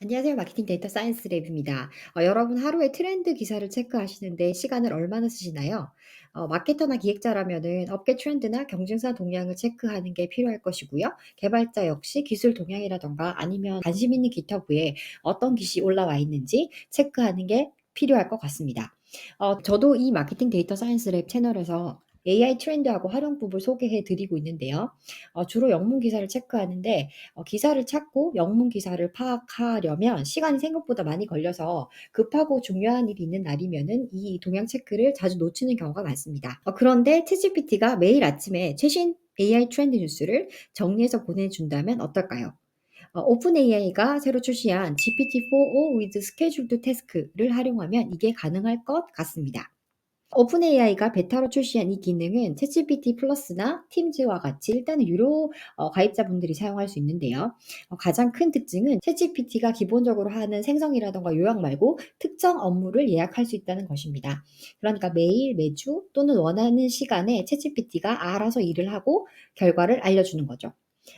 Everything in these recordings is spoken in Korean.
안녕하세요. 마케팅 데이터 사이언스 랩입니다. 여러분 하루에 트렌드 기사를 체크하시는데 시간을 얼마나 쓰시나요? 마케터나 기획자라면은 업계 트렌드나 경쟁사 동향을 체크하는 게 필요할 것이고요. 개발자 역시 기술 동향이라던가 아니면 관심 있는 깃허브에 어떤 기시 올라와 있는지 체크하는 게 필요할 것 같습니다. 저도 이 마케팅 데이터 사이언스 랩 채널에서 AI 트렌드하고 활용법을 소개해 드리고 있는데요. 주로 영문 기사를 체크하는데 기사를 찾고 영문 기사를 파악하려면 시간이 생각보다 많이 걸려서 급하고 중요한 일이 있는 날이면은 이 동향 체크를 자주 놓치는 경우가 많습니다. 그런데 챗GPT가 매일 아침에 최신 AI 트렌드 뉴스를 정리해서 보내준다면 어떨까요? 오픈 AI가 새로 출시한 GPT-4o with Scheduled Task를 활용하면 이게 가능할 것 같습니다. 오픈 AI가 베타로 출시한 이 기능은 챗GPT 플러스나 팀즈와 같이 일단은 유료 가입자분들이 사용할 수 있는데요. 가장 큰 특징은 챗GPT가 기본적으로 하는 생성이라든가 요약 말고 특정 업무를 예약할 수 있다는 것입니다. 그러니까 매일, 매주 또는 원하는 시간에 챗GPT가 알아서 일을 하고 결과를 알려주는 거죠.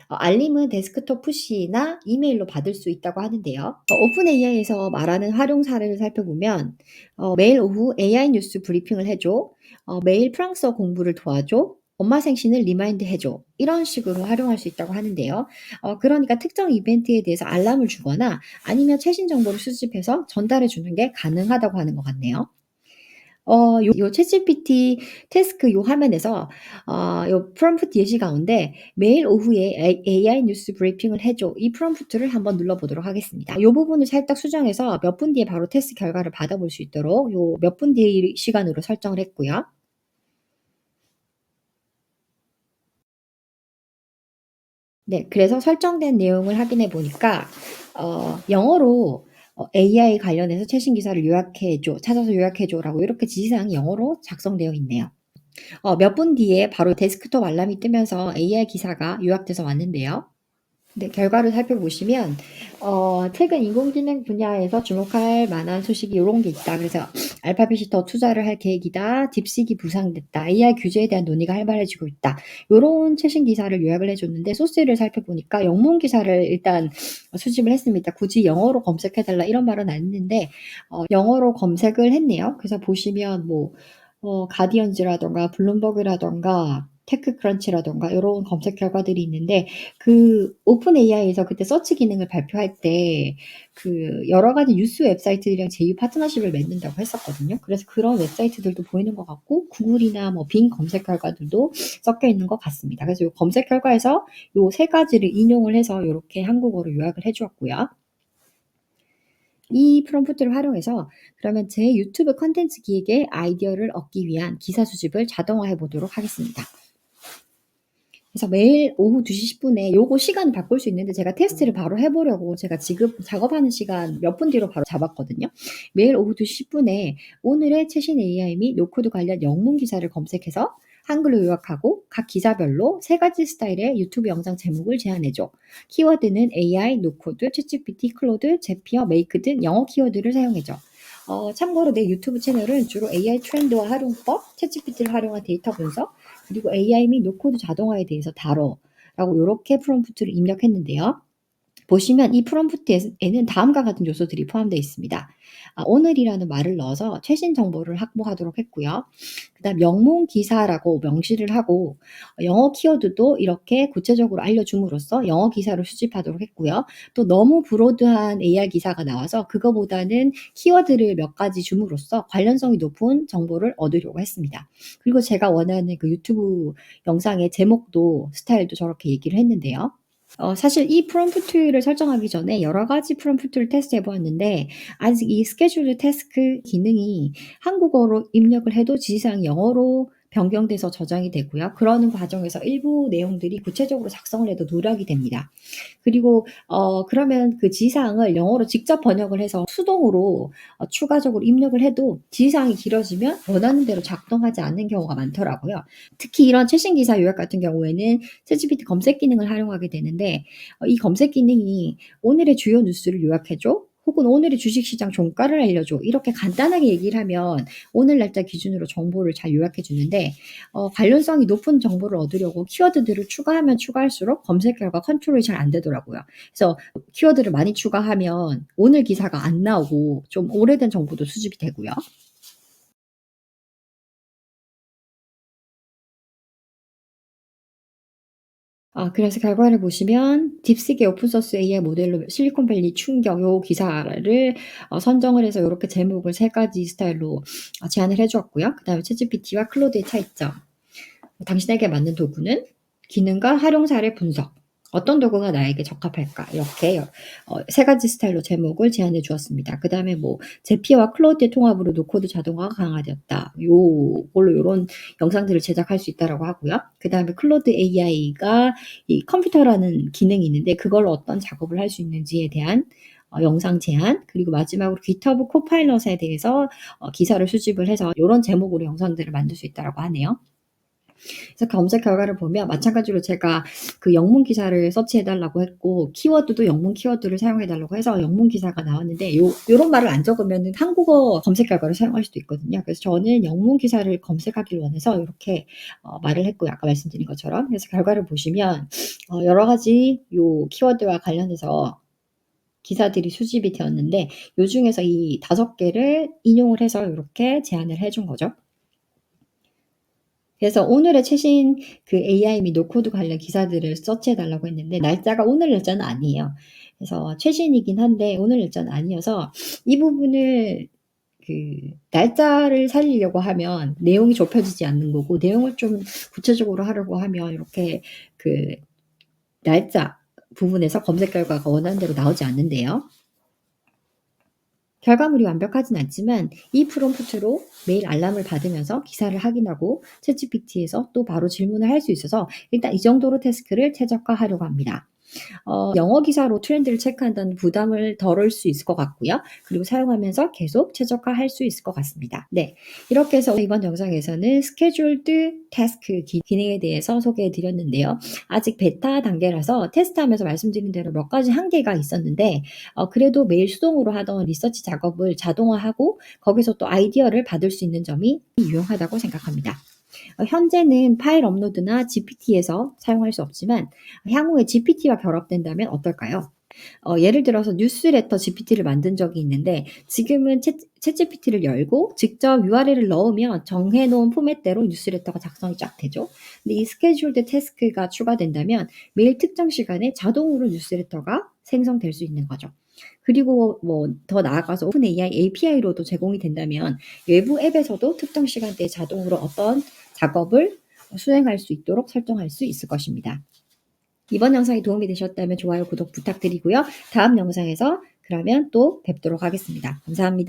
알림은 데스크톱 푸시나 이메일로 받을 수 있다고 하는데요. 오픈 AI에서 말하는 활용 사례를 살펴보면 매일 오후 AI 뉴스 브리핑을 해줘, 매일 프랑스어 공부를 도와줘, 엄마 생신을 리마인드 해줘. 이런 식으로 활용할 수 있다고 하는데요. 그러니까 특정 이벤트에 대해서 알람을 주거나 아니면 최신 정보를 수집해서 전달해 주는 게 가능하다고 하는 것 같네요. 요 챗GPT 태스크 요 화면에서 요 프롬프트 예시 가운데 "매일 오후에 AI 뉴스 브리핑을 해 줘." 이 프롬프트를 한번 눌러 보도록 하겠습니다. 요 부분을 살짝 수정해서 몇 분 뒤에 바로 테스트 결과를 받아볼 수 있도록 요 몇 분 뒤 시간으로 설정을 했고요. 네. 그래서 설정된 내용을 확인해 보니까 영어로 "AI 관련해서 최신 기사를 요약해 줘. 찾아서 요약해 줘."라고 이렇게 지시사항이 영어로 작성되어 있네요. 몇 분 뒤에 바로 데스크톱 알람이 뜨면서 AI 기사가 요약돼서 왔는데요. 네, 결과를 살펴보시면 최근 인공지능 분야에서 주목할 만한 소식이 요런 게 있다. 그래서 알파벳이 더 투자를 할 계획이다. 딥식이 부상됐다. AI 규제에 대한 논의가 활발해지고 있다. 요런 최신 기사를 요약을 해 줬는데 소스를 살펴보니까 영문 기사를 일단 수집을 했습니다. 굳이 영어로 검색해 달라 이런 말은 안 했는데 영어로 검색을 했네요. 그래서 보시면 뭐 가디언즈라든가 블룸버그라든가 테크크런치라든가 요런 검색 결과들이 있는데 그 오픈 AI에서 그때 서치 기능을 발표할 때 그 여러 가지 뉴스 웹사이트들이랑 제휴 파트너십을 맺는다고 했었거든요. 그래서 그런 웹사이트들도 보이는 것 같고 구글이나 뭐 빙 검색 결과들도 섞여 있는 것 같습니다. 그래서 요 검색 결과에서 요 3 가지를 인용을 해서 요렇게 한국어로 요약을 해 주었고요. 이 프롬프트를 활용해서 그러면 제 유튜브 콘텐츠 기획에 아이디어를 얻기 위한 기사 수집을 자동화해 보도록 하겠습니다. 그래서 매일 오후 2시 10 분에 요거 시간 바꿀 수 있는데 제가 테스트를 바로 해 보려고 제가 지금 작업하는 시간 몇 분 뒤로 바로 잡았거든요. 매일 오후 2시 10 분에 오늘의 최신 AI 및 노코드 관련 영문 기사를 검색해서 한글로 요약하고 각 기사별로 3 가지 스타일의 유튜브 영상 제목을 제안해 줘. 키워드는 AI, 노코드, 챗GPT, 클로드, 제피어, 메이크 등 영어 키워드를 사용해 줘. 참고로 내 유튜브 채널은 주로 AI 트렌드와 활용법, 챗GPT를 활용한 데이터 분석, 그리고 AI 및 노코드 자동화에 대해서 다뤄라고 요렇게 프롬프트를 입력했는데요. 보시면 이 프롬프트에는 다음과 같은 요소들이 포함되어 있습니다. 오늘이라는 말을 넣어서 최신 정보를 확보하도록 했고요. 그다음 영문 기사라고 명시를 하고 영어 키워드도 이렇게 구체적으로 알려줌으로써 영어 기사를 수집하도록 했고요. 또 너무 브로드한 AI 기사가 나와서 그거보다는 키워드를 몇 가지 줌으로써 관련성이 높은 정보를 얻으려고 했습니다. 그리고 제가 원하는 그 유튜브 영상의 제목도 스타일도 저렇게 얘기를 했는데요. 사실 이 프롬프트를 설정하기 전에 여러 가지 프롬프트를 테스트해 보았는데 아직 이 스케줄드 태스크 기능이 한국어로 입력을 해도 지시사항이 영어로 변경돼서 저장이 되고요. 그러는 과정에서 일부 내용들이 구체적으로 작성을 해도 누락이 됩니다. 그리고 그러면 그 지시사항을 영어로 직접 번역을 해서 수동으로 추가적으로 입력을 해도 지시사항이 길어지면 원하는 대로 작동하지 않는 경우가 많더라고요. 특히 이런 최신 기사 요약 같은 경우에는 챗GPT 검색 기능을 활용하게 되는데 이 검색 기능이 "오늘의 주요 뉴스를 요약해 줘." 혹은 "오늘의 주식시장 종가를 알려줘." 이렇게 간단하게 얘기를 하면 오늘 날짜 기준으로 정보를 잘 요약해 주는데 관련성이 높은 정보를 얻으려고 키워드들을 추가하면 추가할수록 검색 결과 컨트롤이 잘 안 되더라고요. 그래서 키워드를 많이 추가하면 오늘 기사가 안 나오고 좀 오래된 정보도 수집이 되고요. 그래서 결과를 보시면 딥시계 오픈 소스 AI 모델로 실리콘밸리 충격 요 기사를 선정을 해서 요렇게 제목을 3 가지 스타일로 제안을 해 주었고요. 그다음에 챗GPT와 클로드의 차이점, 당신에게 맞는 도구는 기능과 활용 사례 분석, 어떤 도구가 나에게 적합할까 이렇게 3 가지 스타일로 제목을 제안해 주었습니다. 그다음에 뭐 제피어와 클로드의 통합으로 노코드 자동화가 강화되었다. 요걸로 요런 영상들을 제작할 수 있다라고 하고요. 그다음에 클로드 AI가 이 컴퓨터라는 기능이 있는데 그걸로 어떤 작업을 할 수 있는지에 대한 영상 제안, 그리고 마지막으로 GitHub 코파일럿에 대해서 기사를 수집을 해서 요런 제목으로 영상들을 만들 수 있다라고 하네요. 그래서 검색 결과를 보면 마찬가지로 제가 그 영문 기사를 서치해 달라고 했고 키워드도 영문 키워드를 사용해 달라고 해서 영문 기사가 나왔는데 요런 말을 안 적으면은 한국어 검색 결과를 사용할 수도 있거든요. 그래서 저는 영문 기사를 검색하길 원해서 요렇게 말을 했고요. 아까 말씀드린 것처럼. 그래서 결과를 보시면 여러 가지 요 키워드와 관련해서 기사들이 수집이 되었는데 요 중에서 이 5 개를 인용을 해서 요렇게 제안을 해준 거죠. 그래서 오늘의 최신 그 AI 및 노코드 관련 기사들을 서치해 달라고 했는데 날짜가 오늘 날짜는 아니에요. 그래서 최신이긴 한데 오늘 날짜는 아니어서 이 부분을 그 날짜를 살리려고 하면 내용이 좁혀지지 않는 거고 내용을 좀 구체적으로 하려고 하면 이렇게 그 날짜 부분에서 검색 결과가 원하는 대로 나오지 않는데요. 결과물이 완벽하진 않지만 이 프롬프트로 매일 알람을 받으면서 기사를 확인하고 챗GPT에서 또 바로 질문을 할 수 있어서 일단 이 정도로 태스크를 최적화하려고 합니다. 영어 기사로 트렌드를 체크한다는 부담을 덜을 수 있을 것 같고요. 그리고 사용하면서 계속 최적화할 수 있을 것 같습니다. 네. 이렇게 해서 이번 영상에서는 스케줄드 태스크 기능에 대해서 소개해 드렸는데요. 아직 베타 단계라서 테스트하면서 말씀드린 대로 몇 가지 한계가 있었는데 그래도 매일 수동으로 하던 리서치 작업을 자동화하고 거기서 또 아이디어를 받을 수 있는 점이 유용하다고 생각합니다. 현재는 파일 업로드나 GPT에서 사용할 수 없지만 향후에 GPT와 결합된다면 어떨까요? 예를 들어서 뉴스레터 GPT를 만든 적이 있는데 지금은 챗GPT를 열고 직접 URL을 넣으면 정해 놓은 포맷대로 뉴스레터가 작성이 쫙 되죠. 근데 이 스케줄드 태스크가 추가된다면 매일 특정 시간에 자동으로 뉴스레터가 생성될 수 있는 거죠. 그리고 뭐 더 나아가서 오픈 AI API로도 제공이 된다면 외부 앱에서도 특정 시간대에 자동으로 어떤 작업을 수행할 수 있도록 설정할 수 있을 것입니다. 이번 영상이 도움이 되셨다면 좋아요, 구독 부탁드리고요. 다음 영상에서 그러면 또 뵙도록 하겠습니다. 감사합니다.